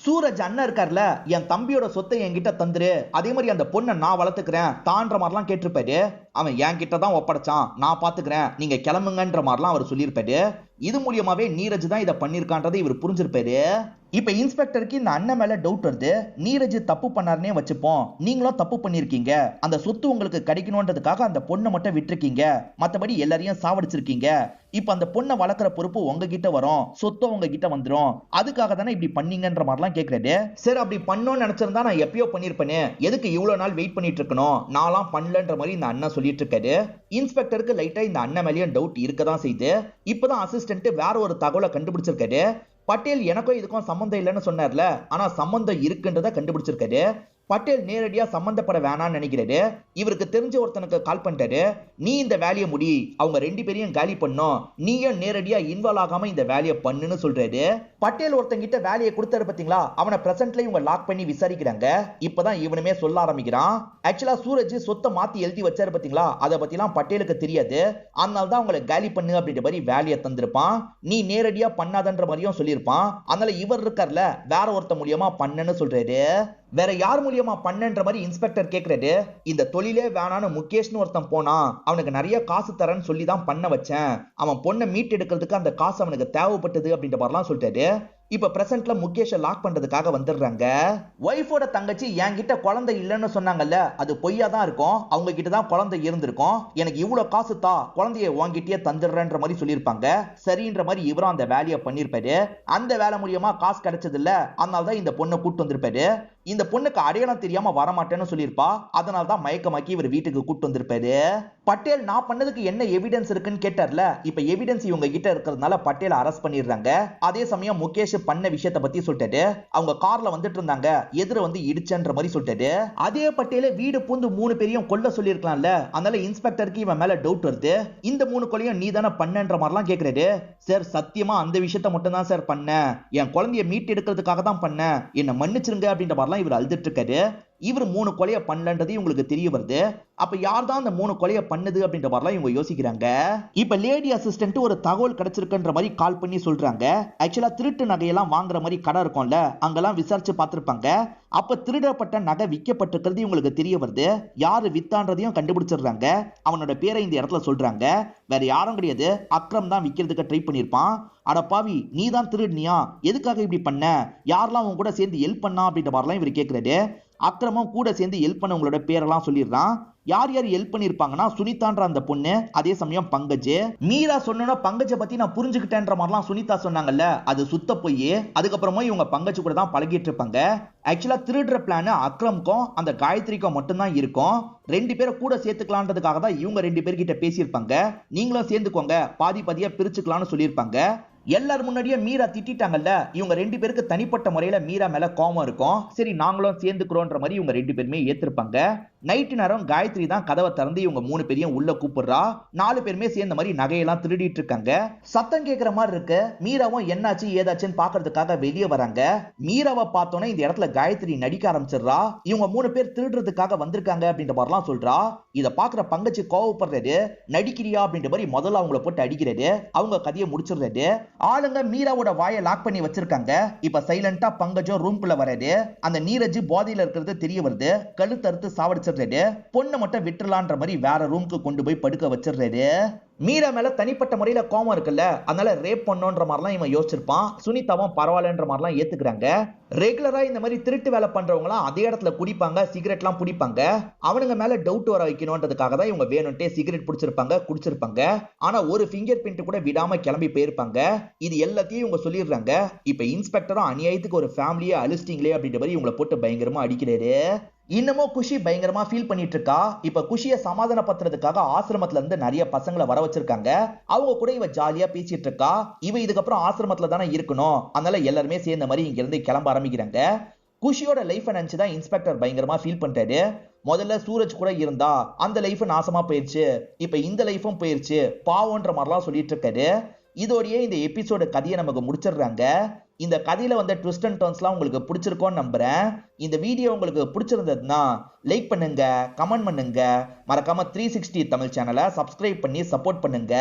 சூரஜ் அண்ணன் இருக்கார்ல, என் தம்பியோட சொத்தை என்கிட்ட தந்துரு, அதே மாதிரி அந்த பொண்ணை நான் வளர்த்துக்கிறேன் தான்ற மாதிரிலாம் கேட்டிருப்பாரு. அவன் என் கிட்ட தான் ஒப்படைச்சான், நான் பாத்துக்கிறேன், நீங்க கிளம்புங்கன்ற மாதிரிலாம் அவர் சொல்லியிருப்பாரு. இது மூலியமாவே நீரஜ் தான் இதை பண்ணிருக்கான்றதை இவர் புரிஞ்சிருப்பாரு. இப்ப இன்ஸ்பெக்டருக்கு இந்த அண்ணன் மேல டவுட் வருது. நீரஜ் தப்பு பண்ணாருனே வச்சுப்போம், நீங்களும் தப்பு பண்ணிருக்கீங்க, அந்த சொத்து உங்களுக்கு கிடைக்கணும்ன்றதுக்காக அந்த பொண்ணை மட்டும் விட்டுருக்கீங்க, மத்தபடி எல்லாரையும் சாவடிச்சிருக்கீங்க. இப்ப அந்த பொண்ணை வளர்க்குற பொறுப்பு உங்ககிட்ட வரும், சொத்து உங்ககிட்ட வந்துடும், அதுக்காக தானே இப்படி பண்ணீங்கன்ற மாதிரிலாம் கேட்கறாரு. சரி அப்படி பண்ணோம்னு நினைச்சிருந்தா நான் எப்பயோ பண்ணிருப்பேனே, எதுக்கு இவ்வளவு நாள் வெயிட் பண்ணிட்டு இருக்கணும், நான்லாம் பண்ணலன்ற மாதிரி இந்த அண்ணன் சொல்லிட்டு இருக்காரு. இன்ஸ்பெக்டருக்கு லைட்டா இந்த அண்ணன் மேலேயும் டவுட் இருக்கதான் செய்யுது. இப்பதான் அசிஸ்டன்ட் வேற ஒரு தகவலை கண்டுபிடிச்சிருக்காரு. பட்டேல் எனக்கும் இதுக்கும் சம்பந்தம் இல்லைன்னு சொன்னார்ல, ஆனா சம்பந்தம் இருக்குன்றத கண்டுபிடிச்சிருக்காரு. பட்டேல் நேரடியா சம்பந்தப்பட வேணாம்னு நினைக்கிறாரு. இவருக்கு தெரிஞ்ச ஒருத்தனுக்கு கால் பண்ணிட்டாரு. நீ இந்த வேலையை முடி, அவங்க ரெண்டு பேரையும் காலி பண்ணும், நீயும் நேரடியா இன்வால்வ் ஆகாம இந்த வேலையை பண்ணுன்னு சொல்றாரு. பட்டேல் ஒருத்தங்கிட்ட வேலையை கொடுத்தாரு பாத்தீங்களா, அவனை பிரசன்ட்ல இவங்க லாக் பண்ணி விசாரிக்கிறாங்க. இப்பதான் இவனுமே சொல்ல ஆரம்பிக்கிறான். ஆக்சுவலா சூரஜ் சொத்தை மாத்தி எழுதி வச்சாரு பாத்தீங்களா, அதை பத்திலாம் பட்டேலுக்கு தெரியாது, அதனாலதான் அவங்களை காலி பண்ணு அப்படின்ற மாதிரி வேலையை தந்திருப்பான். நீ நேரடியா பண்ணாதன்ற மாதிரியும் சொல்லியிருப்பான். அதனால இவர் இருக்கார்ல, வேற ஒருத்த மூலியமா பண்ணுன்னு சொல்றாரு. வேற யார் மூலியமா பண்ணன்ற மாதிரி இன்ஸ்பெக்டர் கேக்குறாரு. இந்த தொழிலே வேணான்னு முகேஷ்னு ஒருத்தன் போனா, அவனுக்கு நிறைய காசு தரேன்னு சொல்லி தான் பண்ண வச்சேன், அவன் பொண்ணை மீட் எடுக்கிறதுக்கு அந்த காசு அவனுக்கு தேவைப்பட்டது அப்படின்ற மாதிரிலாம் சொல்லிட்டாரு. இப்ப பிரசன்ட்ல முகேஷை லாக் பண்றதுக்காக வந்துடுறாங்க. ஒய்ஃபோட தங்கச்சி என்கிட்ட குழந்தை இல்லைன்னு சொன்னாங்கல்ல, அது பொய்யா தான் இருக்கும், அவங்க கிட்ட தான் குழந்தை இருந்திருக்கும், எனக்கு இவ்வளவு காசு தா, குழந்தைய வாங்கிட்டே தந்துடுறன்ற மாதிரி சொல்லியிருப்பாங்க. சரின்ற மாதிரி இவரும் அந்த வேலையை பண்ணிருப்பாரு. அந்த வேலை மூலியமா காசு கிடைச்சது இல்ல, அதனாலதான் இந்த பொண்ணை கூட்டு வந்திருப்பாரு. இந்த பொண்ணுக்கு அடையாளம் தெரியாம வரமாட்டேன்னு சொல்லியிருப்பா, அதனாலதான் மயக்கமாக்கி இவர் வீட்டுக்கு கூட்டு வந்திருப்பாரு. பட்டேல் நான் பண்ணதுக்கு என்ன எவிடன்ஸ் இருக்குன்னு கேட்டார்ல, இப்ப எவிடன்ஸ் இவங்க கிட்ட இருக்கிறதுனால பட்டேல் அரெஸ்ட் பண்ணிடுறாங்க. அதே சமயம் முகேஷ் பண்ண விஷயத்தை பத்தி சொல்லிட்டாரு. அவங்க கார்ல வந்துட்டு இருந்தாங்க, எதிர வந்து இடிச்சன்ற மாதிரி சொல்லிட்டாரு. அதே பட்டேல வீடு பூந்து 3 பேரையும் கொல்ல சொல்லிருக்கலாம்ல, அதனால இன்ஸ்பெக்டருக்கு இவன் மேல டவுட் வருது. இந்த 3 கொலையும் நீ தானே பண்ணன்ற மாதிரிலாம் கேக்குறாரு. சார் சத்தியமா அந்த விஷயத்தை மட்டும் தான் சார் பண்ணேன், என் குழந்தைய மீட் எடுக்கிறதுக்காக தான் பண்ணேன், என்ன மன்னிச்சிருங்க அப்படின்ற மாதிரிலாம் இவர் அழுதுட்டு இருக்காரு. இவர் 3 கொலையை பண்ணலன்றது இவங்களுக்கு தெரிய வருது. அப்ப யார் தான் அந்த 3 கொலையை பண்ணது அப்படின்ற மாதிரிலாம் இவங்க யோசிக்கிறாங்க. இப்ப லேடி அசிஸ்டன்ட் ஒரு தகவல் கிடைச்சிருக்குன்ற மாதிரி கால் பண்ணி சொல்றாங்க. ஆக்சுவலா திருட்டு நகையெல்லாம் வாங்குற மாதிரி கடை இருக்கும்ல, அங்கெல்லாம் விசாரிச்சு பார்த்திருப்பாங்க. அப்ப திருடப்பட்ட நகை விற்கப்பட்டிருக்கிறது இவங்களுக்கு தெரிய வருது. யாரு வித்தான்றதையும் கண்டுபிடிச்சிடுறாங்க. அவனோட பேரை இந்த இடத்துல சொல்றாங்க. வேற யாரும் கிடையாது, அக்ரம் தான் விற்கிறதுக்கு ட்ரை பண்ணிருப்பான். அட பாவி, நீ தான் திருடுனியா, எதுக்காக இப்படி பண்ண, யாரெல்லாம் உன் கூட சேர்ந்து ஹெல்ப் பண்ணா அப்படின்ற மாதிரிலாம் இவர் கேட்கிறாரு. அக்ரமும் கூட சேர்ந்து ஹெல்ப் பண்ணவங்களோட பேரெல்லாம் சொல்லிடுறான். யார் யார் ஹெல்ப் பண்ணிருப்பாங்கன்னா சுனிதான்ற அந்த பொண்ணு, அதே சமயம் பங்கஜ். மீரா சொன்னா பங்கஜை பத்தி நான் புரிஞ்சுக்கிட்டேன்ற மாதிரிலாம் சுனிதா சொன்னாங்கல்ல, அது சுத்த போய் அதுக்கப்புறமா இவங்க பங்கஜ் கூட தான் பழகிட்டு இருப்பாங்க. ஆக்சுவலா திருடுற பிளான் அக்ரம்க்கும் அந்த காயத்ரிக்கும் மட்டும்தான் இருக்கும். 2 பேரை கூட சேர்த்துக்கலான்றதுக்காக தான் இவங்க 2 பேர்கிட்ட பேசியிருப்பாங்க. நீங்களும் சேர்ந்துக்கோங்க, பாதி பாதியா பிரிச்சுக்கலாம்னு சொல்லியிருப்பாங்க. எல்லாரும் முன்னாடியே மீரா திட்டாங்கல்ல, இவங்க 2 பேருக்கு தனிப்பட்ட முறையில மீரா மேல கோபம் இருக்கும். சரி நாங்களும் சேர்ந்துக்கிறோன்ற மாதிரி இவங்க 2 பேருமே ஏத்திருப்பாங்க. நைட்டு நேரம் காயத்ரி தான் கதவை திறந்து இவங்க 3 பேரையும் உள்ள கூப்பிடுறா. 4 பேருமே சேர்ந்த மாதிரி நகையெல்லாம் திருடிட்டு இருக்காங்க. சத்தம் கேட்கிற மாதிரி இருக்கு. மீராவும் என்னாச்சு ஏதாச்சுன்னு பாக்குறதுக்காக வெளியே வராங்க. மீராவை பார்த்தோன்னே இந்த இடத்துல காயத்ரி நடிக்க ஆரம்பிச்சிடுறா. இவங்க 3 பேர் திருடுறதுக்காக வந்திருக்காங்க அப்படின்ற மாதிரிலாம் சொல்றா. இதை பாக்குற பங்கஜ் கோவப்படுறாரு. நடிக்கிறியா அப்படின்ற மாதிரி முதல்ல அவங்கள போட்டு அடிக்கிறாரு. அவங்க கதையை முடிச்சிடுறாரு. ஆளுங்க மீராவோட வாயை லாக் பண்ணி வச்சிருக்காங்க. இப்ப சைலண்டா பங்கஜம் ரூம்குள்ள வராது. அந்த நீரஜ் போதையில இருக்கிறது தெரிய வருது. கழுத்தறுத்து சாவடிச்சிடுறாரு. பொண்ணை மட்டும் விட்டுலான்ற மாதிரி வேற ரூம்க்கு கொண்டு போய் படுக்க வச்சிடுறாரு. மீரா மேல தனிப்பட்ட முறையில கோபம் இருக்குல்ல, அதனால ரேப் பண்ணோன்ற மாதிரிலாம் இவன் யோசிச்சிருப்பான். சுனிதாவும் பரவாயில்லன்ற மாதிரிலாம் ஏத்துக்கிறாங்க. ரெகுலரா இந்த மாதிரி திருட்டு வேலை பண்றவங்களாம் அதே இடத்துல குடிப்பாங்க, சிகரெட்லாம் பிடிப்பாங்க. அவனுங்க மேல டவுட் வர வைக்கணும்ன்றதுக்காக தான் இவங்க வேணும்ட்டே சிகரெட் பிடிச்சிருப்பாங்க, குடிச்சிருப்பாங்க. ஆனா ஒரு ஃபிங்கர் பிரிண்ட் கூட விடாம கிளம்பி போயிருப்பாங்க. இது எல்லாத்தையும் இவங்க சொல்லிடுறாங்க. இப்ப இன்ஸ்பெக்டரும் அநியாயத்துக்கு ஒரு ஃபேமிலியை அழிச்சிட்டீங்களே அப்படின்ற மாதிரி இவங்களை போட்டு பயங்கரமா அடிக்கிறாரு. இன்னமும் குஷி பயங்கரமா ஃபீல் பண்ணிட்டு இருக்கா. இப்ப குஷியை சமாதானப்படுத்துறதுக்காக ஆசிரமத்துல இருந்து நிறைய பசங்களை வர வச்சிருக்காங்க. அவங்க கூட இவ ஜாலியா பேசிட்டு இருக்கா. இவ இதுக்கப்புறம் ஆசிரமத்துல தானே இருக்கணும், அதனால எல்லாருமே சேர்ந்த மாதிரி இங்க இருந்து கிளம்ப ஆரம்பிக்கிறாங்க. குஷியோட லைஃப் நினைச்சுதான் இன்ஸ்பெக்டர் பயங்கரமா ஃபீல் பண்றாரு. முதல்ல சூரஜ் கூட இருந்தா அந்த லைஃப் நாசமா போயிருச்சு, இப்ப இந்த லைஃபும் போயிருச்சு பாவம்ன்ற மாதிரிலாம் சொல்லிட்டு இருக்காரு. இதோடயே இந்த எபிசோட கதையை நமக்கு முடிச்சிடுறாங்க. இந்த கதையில வந்த ட்விஸ்ட் அண்ட் டர்ன்ஸ்லாம் உங்களுக்கு பிடிச்சிருக்கோன்னு நம்புறேன். இந்த வீடியோ உங்களுக்கு பிடிச்சிருந்ததுன்னா லைக் பண்ணுங்க, கமெண்ட் பண்ணுங்க, மறக்காம 360 தமிழ் சேனலை சப்ஸ்கிரைப் பண்ணி சப்போர்ட் பண்ணுங்க.